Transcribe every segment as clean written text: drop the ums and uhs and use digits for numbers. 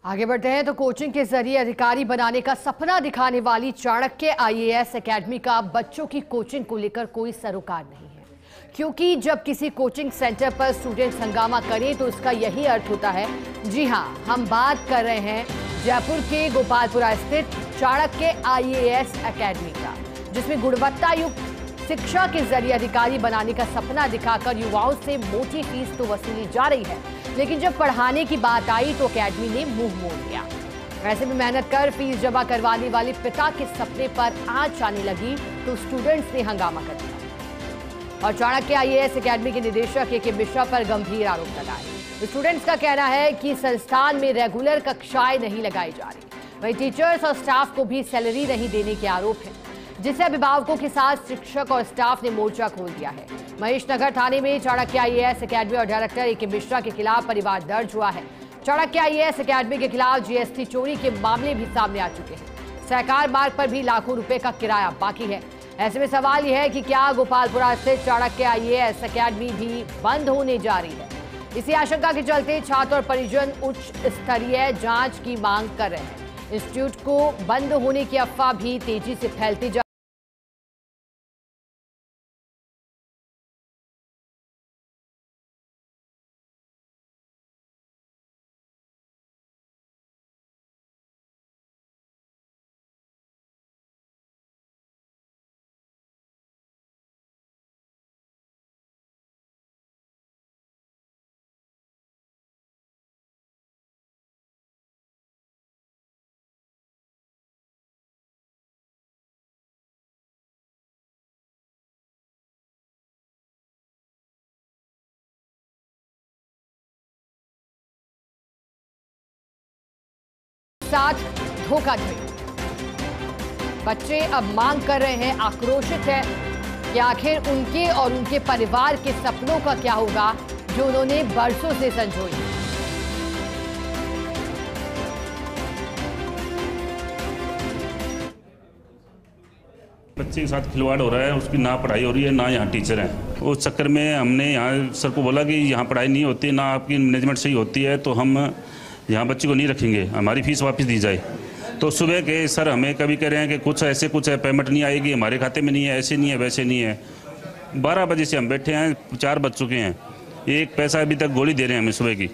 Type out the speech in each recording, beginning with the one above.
आगे बढ़ते हैं तो कोचिंग के जरिए अधिकारी बनाने का सपना दिखाने वाली चाणक्य आईएएस एकेडमी का बच्चों की कोचिंग को लेकर कोई सरोकार नहीं है, क्योंकि जब किसी कोचिंग सेंटर पर स्टूडेंट्स हंगामा करें तो इसका यही अर्थ होता है। जी हां, हम बात कर रहे हैं जयपुर के गोपालपुरा स्थित चाणक्य आईएएस एकेडमी का, जिसमें गुणवत्ता युक्त शिक्षा के जरिए अधिकारी बनाने का सपना दिखाकर युवाओं से मोटी फीस तो वसूली जा रही है, लेकिन जब पढ़ाने की बात आई तो एकेडमी ने मुंह मोड़ लिया। ऐसे में मेहनत कर फीस जमा करवाने वाले पिता के सपने पर आंच आने लगी तो स्टूडेंट्स ने हंगामा कर दिया और चाणक्य आईएएस एकेडमी के निदेशक ए.के. मिश्रा पर गंभीर आरोप लगाए। स्टूडेंट्स का कहना है कि संस्थान में रेगुलर कक्षाएं नहीं लगाई जा रही, वहीं टीचर्स और स्टाफ को भी सैलरी नहीं देने के आरोप है, जिससे अभिभावकों के साथ शिक्षक और स्टाफ ने मोर्चा खोल दिया है। महेशनगर थाने में चाणक्य आईएएस एकेडमी और डायरेक्टर ए.के. मिश्रा के खिलाफ परिवार दर्ज हुआ है। चाणक्य आईएएस एकेडमी के खिलाफ जीएसटी चोरी के मामले भी सामने आ चुके हैं। सहकार मार्ग पर भी लाखों रुपए का किराया बाकी है। ऐसे में सवाल यह है कि क्या गोपालपुरा स्थित चाणक्य आईएएस एकेडमी भी बंद होने जा रही है। इसी आशंका के चलते छात्र और परिजन उच्च स्तरीय जांच की मांग कर रहे हैं। इंस्टीट्यूट को बंद होने की अफवाह भी तेजी से फैलती जा साथ धोखाधड़ी। बच्चे अब मांग कर रहे हैं, आक्रोशित है कि आखिर उनके और उनके परिवार के सपनों का क्या होगा जो उन्होंने बरसों से संजोए। बच्चे के साथ खिलवाड़ हो रहा है, उसकी ना पढ़ाई हो रही है ना यहाँ टीचर हैं। उस चक्कर में हमने यहाँ सर को बोला कि यहाँ पढ़ाई नहीं होती, ना आपकी मैनेजमेंट सही होती है, तो हम यहाँ बच्चे को नहीं रखेंगे, हमारी फीस वापस दी जाए। तो सुबह के सर हमें कभी कह रहे हैं कि कुछ ऐसे कुछ है, पेमेंट नहीं आएगी, हमारे खाते में नहीं है, ऐसे नहीं है, वैसे नहीं है। 12 बजे से हम बैठे हैं, 4 बज चुके हैं, एक पैसा अभी तक गोली दे रहे हैं हमें सुबह की।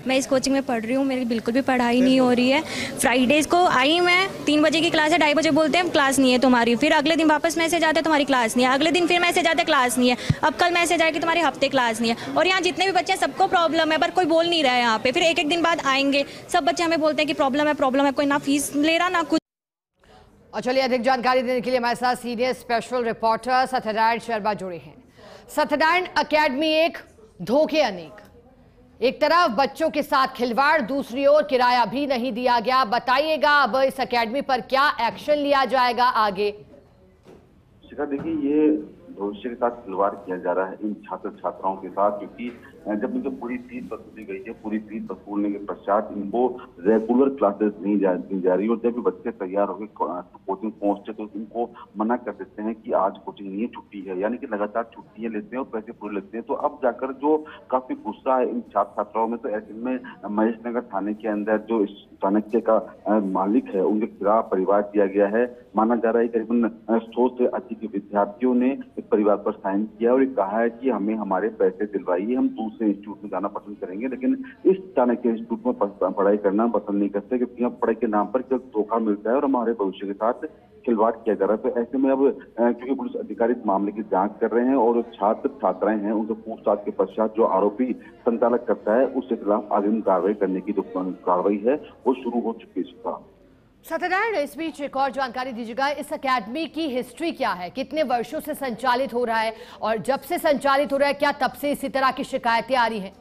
मैं इस कोचिंग में पढ़ रही हूँ, मेरी बिल्कुल भी पढ़ाई नहीं हो रही है। फ्राइडेज़ को आई मैं, 3 बजे की क्लास है, 2:30 बजे बोलते हैं क्लास नहीं है तुम्हारी, फिर अगले दिन वापस मैसेज आते तुम्हारी क्लास नहीं है, अगले दिन फिर मैसेज आते क्लास नहीं है, अब कल मैसेज आए कि तुम्हारे हफ्ते क्लास नहीं है। और यहाँ जितने भी बच्चे हैं सबको प्रॉब्लम है, पर कोई बोल नहीं रहा है यहाँ पे। फिर एक दिन बाद आएंगे सब बच्चे हमें बोलते हैं कि प्रॉब्लम है, कोई ना फीस ले रहा ना कुछ। और चलिए अधिक जानकारी देने के लिए हमारे साथ senior special reporter Satyanarayan Sharma जुड़े हैं। सत्यनारायण, एकेडमी एक, धोखे अनेक। एक तरफ बच्चों के साथ खिलवाड़, दूसरी ओर किराया भी नहीं दिया गया। बताइएगा अब इस एकेडमी पर क्या एक्शन लिया जाएगा आगे? शिखा, देखिए ये भविष्य के साथ खिलवाड़ किया जा रहा है इन छात्र छात्राओं के साथ, क्योंकि जब इनको पूरी फीस वसूली गई है, पूरी फीस वसूलने के पश्चात इनको रेगुलर क्लासेस नहीं दी जा रही, और जब भी बच्चे तैयार होकर कोचिंग पहुंचते तो इनको मना कर देते हैं कि आज कोचिंग नहीं है, छुट्टी है, यानी कि लगातार छुट्टियां लेते हैं और पैसे पूरे लेते हैं। तो अब जाकर जो काफी गुस्सा है इन छात्र छात्राओं में, तो ऐसे में महेशनगर थाने के अंदर जो चाणक्य का मालिक है उनके खिलाफ परिवार दिया गया है। माना जा रहा है करीबन 100 से अधिक विद्यार्थियों ने इस परिवार पर साइन किया और कहा है कि हमें हमारे पैसे दिलवाइए, हम दूसरे इंस्टीट्यूट में जाना पसंद करेंगे, लेकिन इस चाणक्य इंस्टीट्यूट में पढ़ाई करना पसंद नहीं करते, क्योंकि यहाँ पढ़ाई के नाम पर धोखा मिलता है और हमारे भविष्य के साथ खिलवाड़ किया जा रहा है। तो ऐसे में अब क्योंकि पुलिस अधिकारी इस मामले की जांच कर रहे हैं और छात्र छात्राएं हैं उनसे पूछताछ के पश्चात जो आरोपी संचालक करता है उसके खिलाफ आगामी कार्रवाई करने की जो कार्रवाई है वो शुरू हो चुकी है। सत्यनारायण, इस बीच एक और जानकारी दीजिएगा, इस एकेडमी की हिस्ट्री क्या है, कितने वर्षों से संचालित हो रहा है और जब से संचालित हो रहा है क्या तब से इसी तरह की शिकायतें आ रही हैं?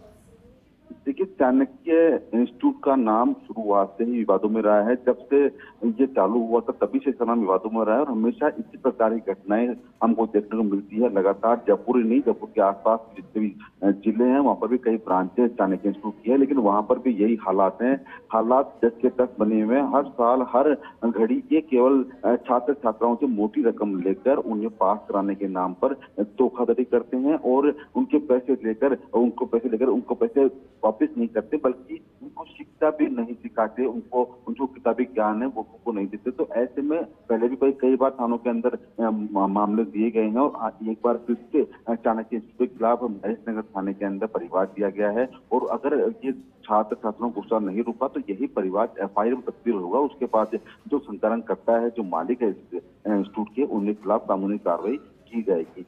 देखिए, चाणक्य इंस्टीट्यूट का नाम शुरुआत से ही विवादों में रहा है। जब से ये चालू हुआ था तभी से इसका नाम विवादों में रहा है और हमेशा इसी प्रकार की घटनाएं हमको देखने को मिलती है लगातार। जयपुर ही नहीं, जयपुर के आसपास जितने भी जिले हैं वहां पर भी कई ब्रांचें चाणक्य इंस्टीट्यूट की है, लेकिन वहां पर भी यही हालात हैं। हालात जस के तस बने हुए हैं। हर साल हर घड़ी ये केवल छात्र छात्राओं से मोटी रकम लेकर उन्हें पास कराने के नाम पर धोखाधड़ी करते हैं और उनको पैसे लेकर उनको पैसे वापस नहीं करते, बल्कि बल्कि उनको शिक्षा भी नहीं सिखाते, उनको किताबी ज्ञान है वो उनको नहीं देते। तो ऐसे में पहले भी कई बार थानों के अंदर मामले दिए गए हैं और एक बार फिर से चाणक्य इंस्टीट्यूट के खिलाफ महेश नगर थाने के अंदर परिवार दिया गया है। और अगर ये छात्रों को गुस्सा नहीं रुका तो यही परिवार एफआईआर में तब्दील होगा। उसके बाद जो संचालन करता है, जो मालिक है इंस्टीट्यूट के, उनके खिलाफ कानूनी कार्रवाई की जाएगी।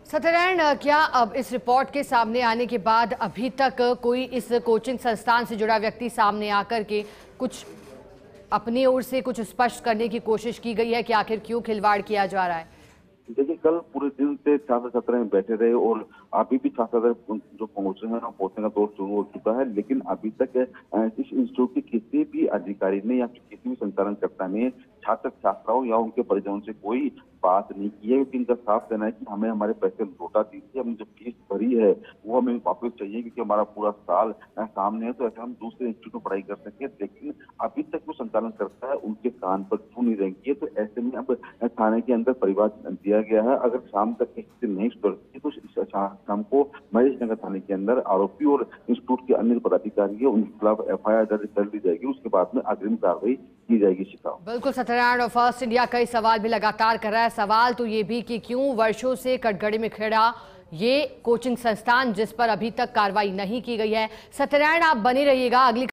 सत्यनारायण, क्या अब इस रिपोर्ट के सामने आने के बाद अभी तक कोई इस कोचिंग संस्थान से जुड़ा व्यक्ति सामने आकर के कुछ अपनी ओर से कुछ स्पष्ट करने की कोशिश की गई है कि आखिर क्यों खिलवाड़ किया जा रहा है? देखिए, कल पूरे दिन से छात्र छात्राएं बैठे रहे और अभी भी छात्र जो पहुंच रहे हैं पहुंचने का दौर शुरू हो चुका है, लेकिन अभी तक इस इंस्टीट्यूट के किसी भी अधिकारी ने या फिर किसी भी संचालनकर्ता ने छात्र छात्राओं या उनके परिजनों से कोई बात नहीं की है। क्योंकि इनका साफ कहना है कि हमें हमारे पैसे लौटा दीजिए, हमने जो फीस भरी है वो हमें वापस चाहिए, क्योंकि हमारा पूरा साल सामने है, तो ऐसे हम दूसरे इंस्टीट्यूट में पढ़ाई कर सके। लेकिन अभी तक जो संचालन करता है उनके कान पर छू नहीं रहेंगे। तो ऐसे में अब थाने के अंदर परिवार दिया गया है। अगर शाम तक स्थिति नहीं सुधरती तो शाम को महेश नगर थाने के अंदर आरोपी और इंस्टीट्यूट के अन्य पदाधिकारी है उनके खिलाफ एफआईआर दर्ज कर ली जाएगी। उसके बाद में अग्रिम कार्रवाई की जाएगी। शिखा, बिल्कुल सत्यनारायण, और फर्स्ट इंडिया कई सवाल भी लगातार कर रहा है। सवाल तो ये भी कि क्यों वर्षों से कटघरे में खड़ा ये कोचिंग संस्थान जिस पर अभी तक कार्रवाई नहीं की गई है। सत्यनारायण, आप बने रहिएगा। अगली